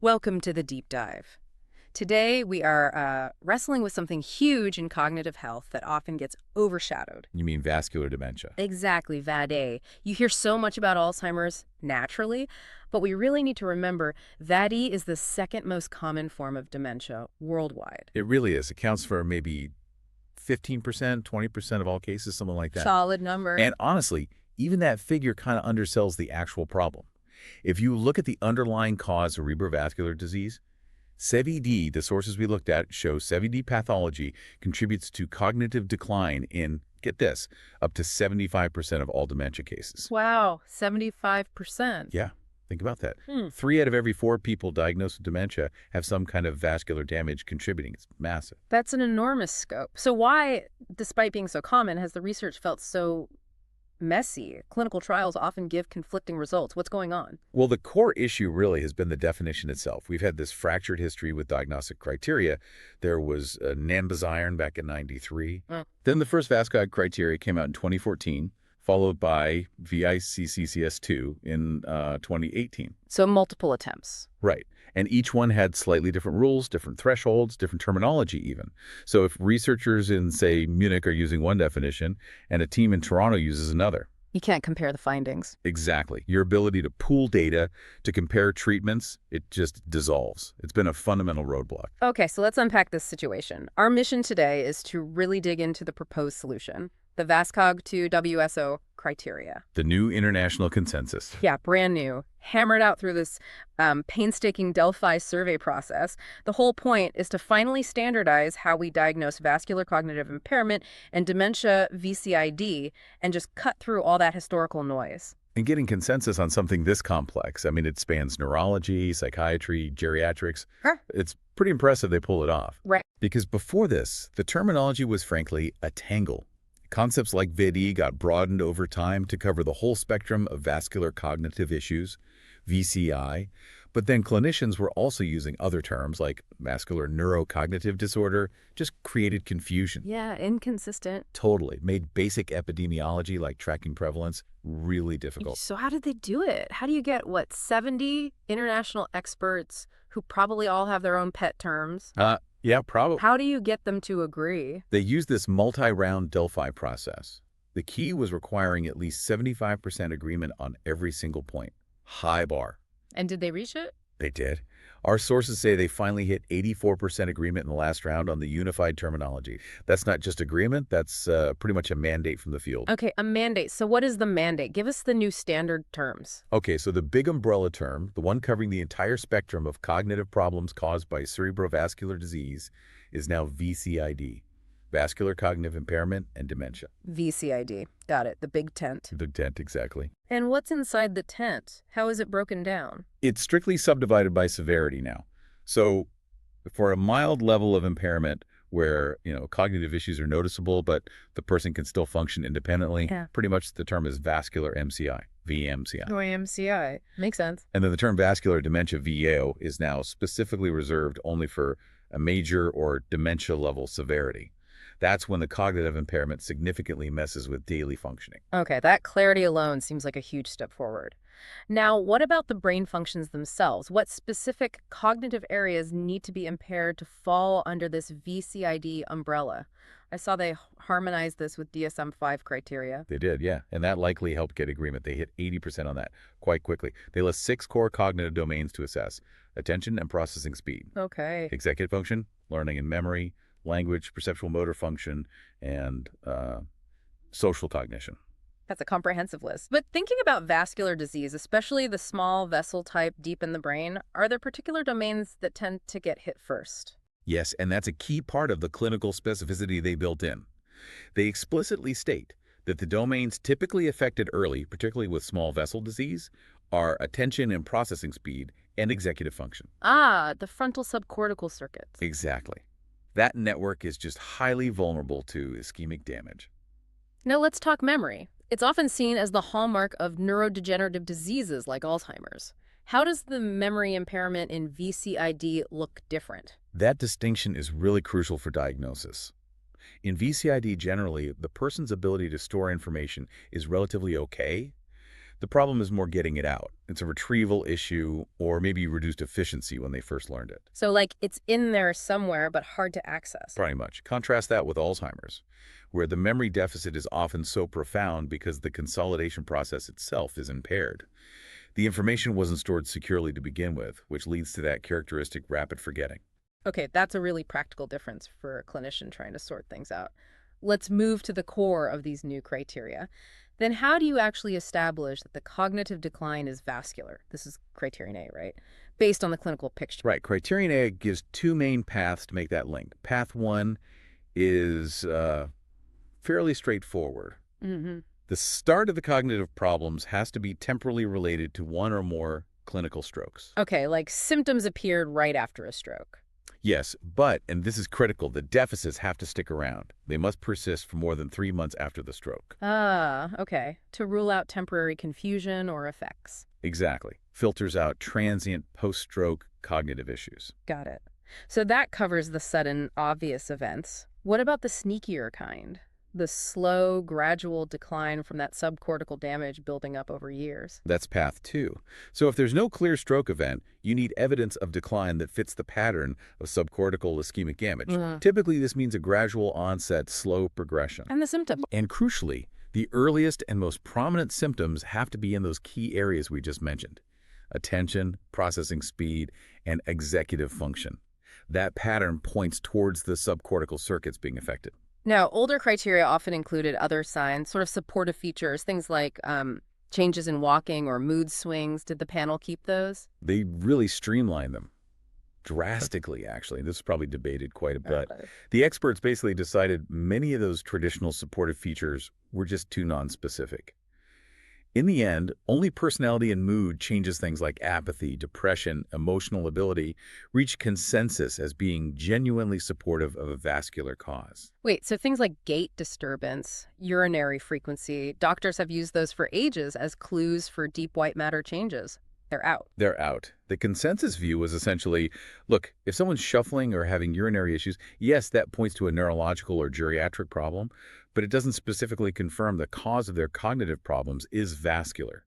Welcome to the deep dive. Today we are wrestling with something huge in cognitive health that often gets overshadowed. You mean vascular dementia? Exactly, VAD-A. You hear so much about Alzheimer's naturally, but we really need to remember VAD-E is the second most common form of dementia worldwide. It really is. It counts for maybe 15%, 20% of all cases, something like that. Solid number. And honestly, even that figure kind of undersells the actual problem. If you look at the underlying cause of cerebrovascular disease, CVD, the sources we looked at, show CVD pathology contributes to cognitive decline in, get this, up to 75% of all dementia cases. Wow, 75%. Yeah, think about that. 3 out of every 4 people diagnosed with dementia have some kind of vascular damage contributing. It's massive. That's an enormous scope. So why, despite being so common, has the research felt so messy? Clinical trials often give conflicting results. What's going on? Well, the core issue really has been the definition itself. We've had this fractured history with diagnostic criteria. There was Nambaziran back in '93. Then the first VasCog criteria came out in 2014, followed by VCID-2 in 2018. So multiple attempts. Right. And each one had slightly different rules, different thresholds, different terminology even. So if researchers in, say, Munich are using one definition and a team in Toronto uses another. You can't compare the findings. Exactly. Your ability to pool data, to compare treatments, it just dissolves. It's been a fundamental roadblock. Okay, so let's unpack this situation. Our mission today is to really dig into the proposed solution, the VasCog-2-WSO Criteria. The new international consensus. Yeah, brand new, hammered out through this painstaking Delphi survey process. The whole point is to finally standardize how we diagnose vascular cognitive impairment and dementia VCID and just cut through all that historical noise. And getting consensus on something this complex, I mean, it spans neurology, psychiatry, geriatrics. It's pretty impressive they pull it off. Right. Because before this, the terminology was frankly a tangle. Concepts like VAD-E got broadened over time to cover the whole spectrum of vascular cognitive issues, VCI, but then clinicians were also using other terms like vascular neurocognitive disorder, just created confusion. Yeah, inconsistent. Totally. Made basic epidemiology like tracking prevalence really difficult. So how did they do it? How do you get, 70 international experts who probably all have their own pet terms? Yeah, probably. How do you get them to agree? They used this multi-round Delphi process. The key was requiring at least 75% agreement on every single point. High bar. And did they reach it? They did. Our sources say they finally hit 84% agreement in the last round on the unified terminology. That's not just agreement, that's pretty much a mandate from the field. Okay, a mandate. So what is the mandate? Give us the new standard terms. Okay, so the big umbrella term, the one covering the entire spectrum of cognitive problems caused by cerebrovascular disease, is now VCID, Vascular Cognitive Impairment and Dementia. VCID. Got it. The big tent. The tent, exactly. And what's inside the tent? How is it broken down? It's strictly subdivided by severity now. So for a mild level of impairment where, cognitive issues are noticeable, but the person can still function independently, pretty much the term is vascular MCI, VMCI. Oh, MCI. Makes sense. And then the term vascular dementia, VAO, is now specifically reserved only for a major or dementia level severity. That's when the cognitive impairment significantly messes with daily functioning. Okay, that clarity alone seems like a huge step forward. Now, what about the brain functions themselves? What specific cognitive areas need to be impaired to fall under this VCID umbrella? I saw they harmonized this with DSM-5 criteria. They did, yeah. And that likely helped get agreement. They hit 80% on that quite quickly. They list 6 core cognitive domains to assess: attention and processing speed. Okay. Executive function, learning and memory, language, perceptual motor function, and social cognition. That's a comprehensive list. But thinking about vascular disease, especially the small vessel type deep in the brain, are there particular domains that tend to get hit first? Yes, and that's a key part of the clinical specificity they built in. They explicitly state that the domains typically affected early, particularly with small vessel disease, are attention and processing speed and executive function. Ah, the frontal subcortical circuits. Exactly. That network is just highly vulnerable to ischemic damage. Now let's talk memory. It's often seen as the hallmark of neurodegenerative diseases like Alzheimer's. How does the memory impairment in VCID look different? That distinction is really crucial for diagnosis. In VCID generally, the person's ability to store information is relatively okay. The problem is more getting it out. It's a retrieval issue or maybe reduced efficiency when they first learned it. So, like, it's in there somewhere, but hard to access. Pretty much. Contrast that with Alzheimer's, where the memory deficit is often so profound because the consolidation process itself is impaired. The information wasn't stored securely to begin with, which leads to that characteristic rapid forgetting. Okay, that's a really practical difference for a clinician trying to sort things out. Let's move to the core of these new criteria. Then how do you actually establish that the cognitive decline is vascular? This is criterion A, right? Based on the clinical picture. Right. Criterion A gives two main paths to make that link. Path one is fairly straightforward. Mm-hmm. The start of the cognitive problems has to be temporally related to one or more clinical strokes. Okay, like symptoms appeared right after a stroke. Yes, but, and this is critical, the deficits have to stick around. They must persist for more than 3 months after the stroke. Ah, okay. To rule out temporary confusion or effects. Exactly. Filters out transient post-stroke cognitive issues. Got it. So that covers the sudden, obvious events. What about the sneakier kind? The slow, gradual decline from that subcortical damage building up over years. That's path two. So if there's no clear stroke event, you need evidence of decline that fits the pattern of subcortical ischemic damage. Typically, this means a gradual onset, slow progression. And the symptoms. And crucially, the earliest and most prominent symptoms have to be in those key areas we just mentioned: attention, processing speed, and executive function. That pattern points towards the subcortical circuits being affected. Now, older criteria often included other signs, sort of supportive features, things like changes in walking or mood swings. Did the panel keep those? They really streamlined them drastically, actually. This is probably debated quite a bit. The experts basically decided many of those traditional supportive features were just too nonspecific. In the end, only personality and mood changes, things like apathy, depression, emotional ability, reach consensus as being genuinely supportive of a vascular cause. Wait, so things like gait disturbance, urinary frequency, doctors have used those for ages as clues for deep white matter changes. They're out. They're out. The consensus view was essentially, look, if someone's shuffling or having urinary issues, yes, that points to a neurological or geriatric problem, but it doesn't specifically confirm the cause of their cognitive problems is vascular.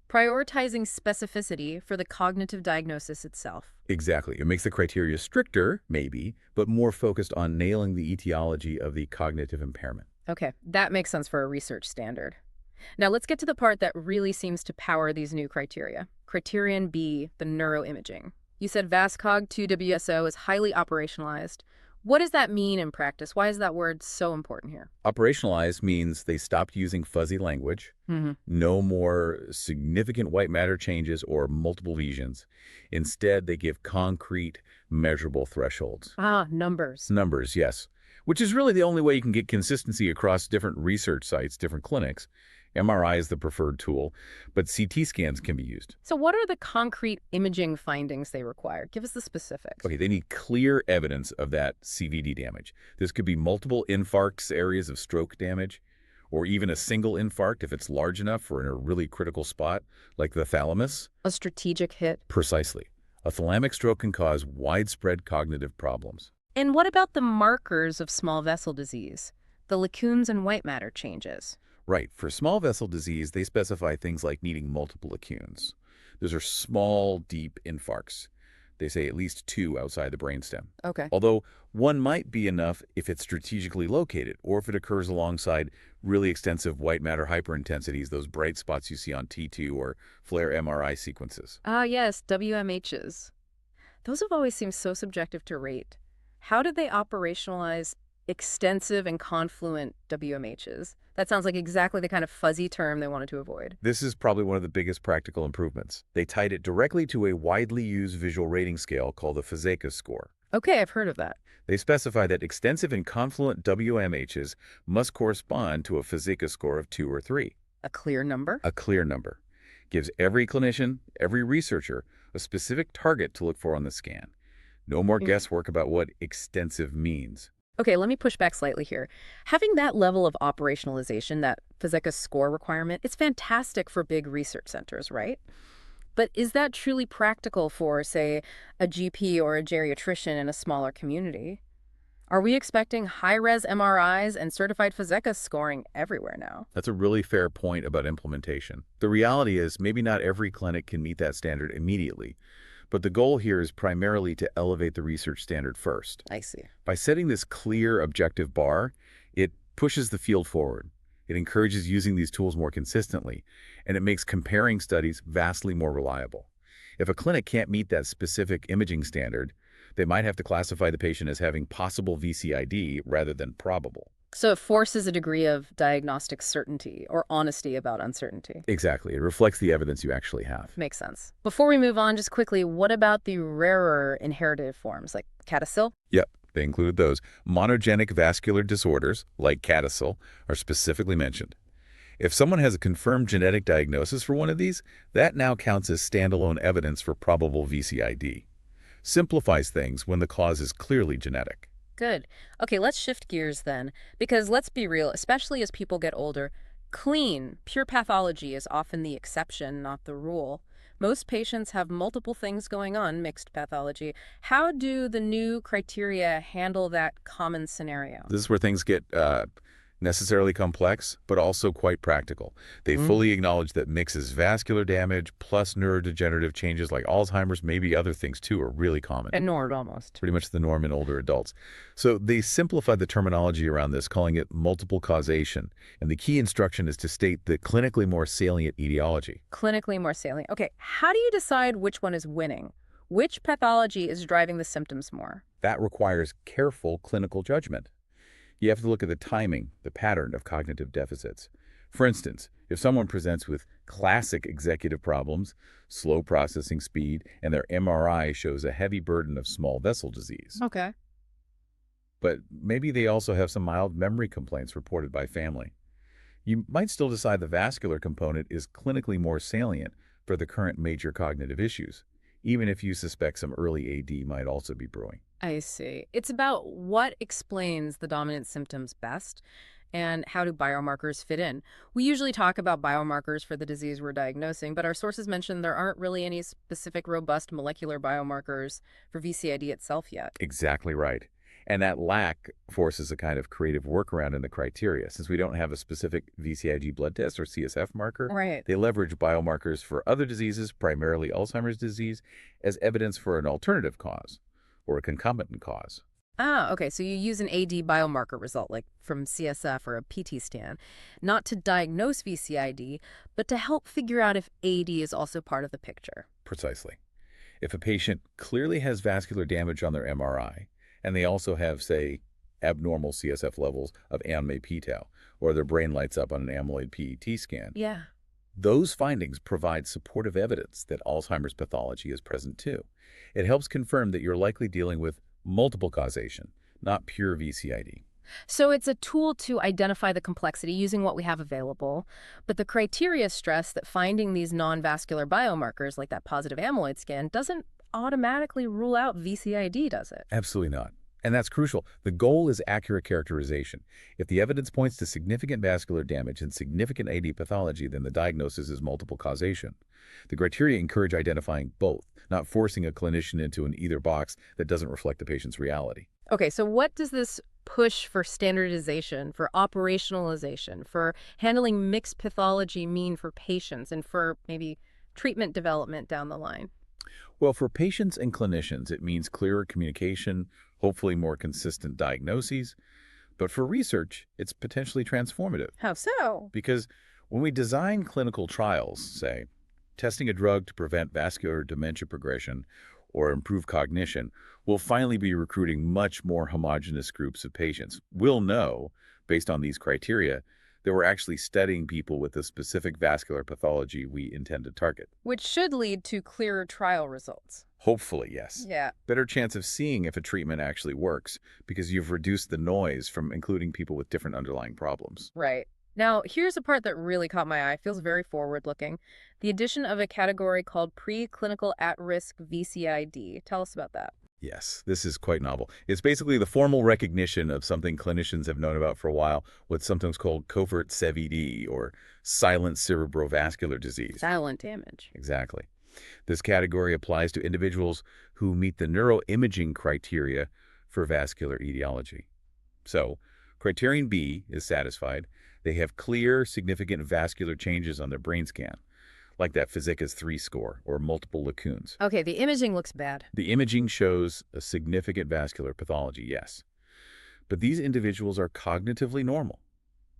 Prioritizing specificity for the cognitive diagnosis itself. Exactly. It makes the criteria stricter, maybe, but more focused on nailing the etiology of the cognitive impairment. Okay, that makes sense for a research standard. Now let's get to the part that really seems to power these new criteria. Criterion B, the neuroimaging. You said VasCog-2-WSO is highly operationalized. What does that mean in practice? Why is that word so important here? Operationalized means they stopped using fuzzy language, no more significant white matter changes or multiple lesions. Instead, they give concrete, measurable thresholds. Ah, numbers. Numbers, yes. Which is really the only way you can get consistency across different research sites, different clinics. MRI is the preferred tool, but CT scans can be used. So what are the concrete imaging findings they require? Give us the specifics. Okay, they need clear evidence of that CVD damage. This could be multiple infarcts, areas of stroke damage, or even a single infarct if it's large enough or in a really critical spot, like the thalamus. A strategic hit. Precisely. A thalamic stroke can cause widespread cognitive problems. And what about the markers of small vessel disease? The lacunes and white matter changes. Right. For small vessel disease, they specify things like needing multiple lacunes. Those are small, deep infarcts. They say at least 2 outside the brainstem. Okay. Although one might be enough if it's strategically located or if it occurs alongside really extensive white matter hyperintensities, those bright spots you see on T2 or FLAIR MRI sequences. Ah, yes, WMHs. Those have always seemed so subjective to rate. How did they operationalize extensive and confluent WMHs? That sounds like exactly the kind of fuzzy term they wanted to avoid. This is probably one of the biggest practical improvements. They tied it directly to a widely used visual rating scale called the Fazeka score. Okay, I've heard of that. They specify that extensive and confluent WMHs must correspond to a Fazeka score of 2 or 3. A clear number? A clear number. Gives every clinician, every researcher, a specific target to look for on the scan. No more guesswork about what extensive means. Okay, let me push back slightly here. Having that level of operationalization, that Fazeka score requirement, it's fantastic for big research centers, right? But is that truly practical for, say, a GP or a geriatrician in a smaller community? Are we expecting high-res MRIs and certified Fazekas scoring everywhere now? That's a really fair point about implementation. The reality is maybe not every clinic can meet that standard immediately, but the goal here is primarily to elevate the research standard first. I see. By setting this clear, objective bar, it pushes the field forward. It encourages using these tools more consistently, and it makes comparing studies vastly more reliable. If a clinic can't meet that specific imaging standard, they might have to classify the patient as having possible VCID rather than probable. So it forces a degree of diagnostic certainty or honesty about uncertainty. Exactly. It reflects the evidence you actually have. Makes sense. Before we move on, just quickly, what about the rarer inherited forms like CADASIL? Yep, they include those. Monogenic vascular disorders, like CADASIL, are specifically mentioned. If someone has a confirmed genetic diagnosis for one of these, that now counts as standalone evidence for probable VCID. Simplifies things when the cause is clearly genetic. Good. Okay, let's shift gears then, because let's be real, especially as people get older, clean, pure pathology is often the exception, not the rule. Most patients have multiple things going on, mixed pathology. How do the new criteria handle that common scenario? This is where things get necessarily complex, but also quite practical. They fully acknowledge that mixes vascular damage plus neurodegenerative changes like Alzheimer's, maybe other things too, are really common. Ignored almost. Pretty much the norm in older adults. So they simplify the terminology around this, calling it multiple causation. And the key instruction is to state the clinically more salient etiology. Clinically more salient. Okay, how do you decide which one is winning? Which pathology is driving the symptoms more? That requires careful clinical judgment. You have to look at the timing, the pattern of cognitive deficits. For instance, if someone presents with classic executive problems, slow processing speed, and their MRI shows a heavy burden of small vessel disease. Okay. But maybe they also have some mild memory complaints reported by family. You might still decide the vascular component is clinically more salient for the current major cognitive issues, even if you suspect some early AD might also be brewing. I see. It's about what explains the dominant symptoms best and how do biomarkers fit in. We usually talk about biomarkers for the disease we're diagnosing, but our sources mention there aren't really any specific robust molecular biomarkers for VCID itself yet. Exactly right. And that lack forces a kind of creative workaround in the criteria. Since we don't have a specific VCID blood test or CSF marker, Right. they leverage biomarkers for other diseases, primarily Alzheimer's disease, as evidence for an alternative cause or a concomitant cause. Ah, okay. So you use an AD biomarker result, like from CSF or a PT scan, not to diagnose VCID, but to help figure out if AD is also part of the picture. Precisely. If a patient clearly has vascular damage on their MRI, and they also have, say, abnormal CSF levels of AMA-p-tau, or their brain lights up on an amyloid PET scan, Yeah. those findings provide supportive evidence that Alzheimer's pathology is present too. It helps confirm that you're likely dealing with multiple causation, not pure VCID. So it's a tool to identify the complexity using what we have available, but the criteria stress that finding these non-vascular biomarkers like that positive amyloid scan doesn't automatically rule out VCID, does it? Absolutely not. And that's crucial. The goal is accurate characterization. If the evidence points to significant vascular damage and significant AD pathology, then the diagnosis is multiple causation. The criteria encourage identifying both, not forcing a clinician into an either box that doesn't reflect the patient's reality. Okay, so what does this push for standardization, for operationalization, for handling mixed pathology mean for patients and for maybe treatment development down the line? Well, for patients and clinicians, it means clearer communication, hopefully more consistent diagnoses. But for research, it's potentially transformative. How so? Because when we design clinical trials, say, testing a drug to prevent vascular dementia progression or improve cognition, we'll finally be recruiting much more homogeneous groups of patients. We'll know, based on these criteria, that we're actually studying people with the specific vascular pathology we intend to target. Which should lead to clearer trial results. Hopefully, yes. Yeah. Better chance of seeing if a treatment actually works because you've reduced the noise from including people with different underlying problems. Right. Now, here's a part that really caught my eye. Feels very forward-looking. The addition of a category called preclinical at-risk VCID. Tell us about that. Yes, this is quite novel. It's basically the formal recognition of something clinicians have known about for a while, what's sometimes called covert CVD, or silent cerebrovascular disease. Silent damage. Exactly. This category applies to individuals who meet the neuroimaging criteria for vascular etiology. So, criterion B is satisfied. They have clear, significant vascular changes on their brain scan, like that Physicas 3 score or multiple lacunes. Okay, the imaging looks bad. The imaging shows a significant vascular pathology, yes. But these individuals are cognitively normal.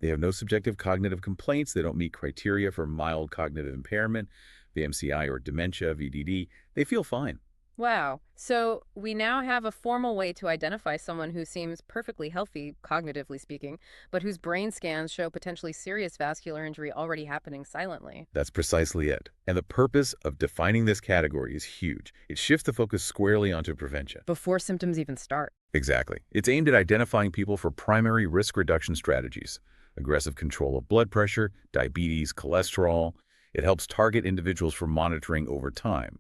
They have no subjective cognitive complaints. They don't meet criteria for mild cognitive impairment, VMCI or dementia, VDD. They feel fine. Wow. So we now have a formal way to identify someone who seems perfectly healthy, cognitively speaking, but whose brain scans show potentially serious vascular injury already happening silently. That's precisely it. And the purpose of defining this category is huge. It shifts the focus squarely onto prevention. Before symptoms even start. Exactly. It's aimed at identifying people for primary risk reduction strategies, aggressive control of blood pressure, diabetes, cholesterol. It helps target individuals for monitoring over time.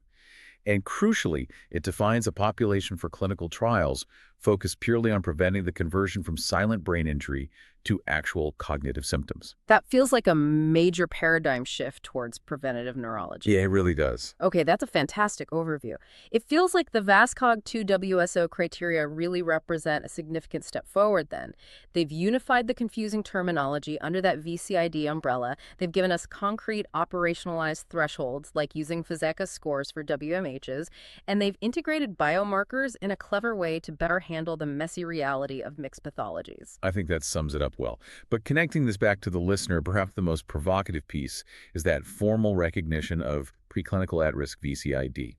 And crucially, it defines a population for clinical trials focused purely on preventing the conversion from silent brain injury to actual cognitive symptoms. That feels like a major paradigm shift towards preventative neurology. Yeah, it really does. Okay, that's a fantastic overview. It feels like the VasCog-2-WSO criteria really represent a significant step forward then. They've unified the confusing terminology under that VCID umbrella. They've given us concrete operationalized thresholds like using Physicas scores for WMHs, and they've integrated biomarkers in a clever way to better handle the messy reality of mixed pathologies. I think that sums it up well. But connecting this back to the listener, perhaps the most provocative piece is that formal recognition of preclinical at-risk VCID.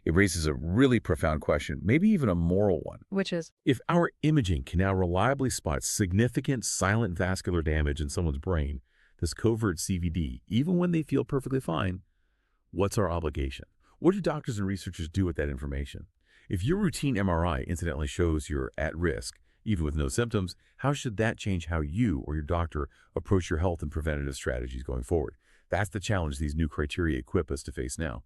It raises a really profound question, maybe even a moral one. Which is? If our imaging can now reliably spot significant silent vascular damage in someone's brain, this covert CVD, even when they feel perfectly fine, what's our obligation? What do doctors and researchers do with that information? If your routine MRI incidentally shows you're at risk, even with no symptoms, how should that change how you or your doctor approach your health and preventative strategies going forward? That's the challenge these new criteria equip us to face now.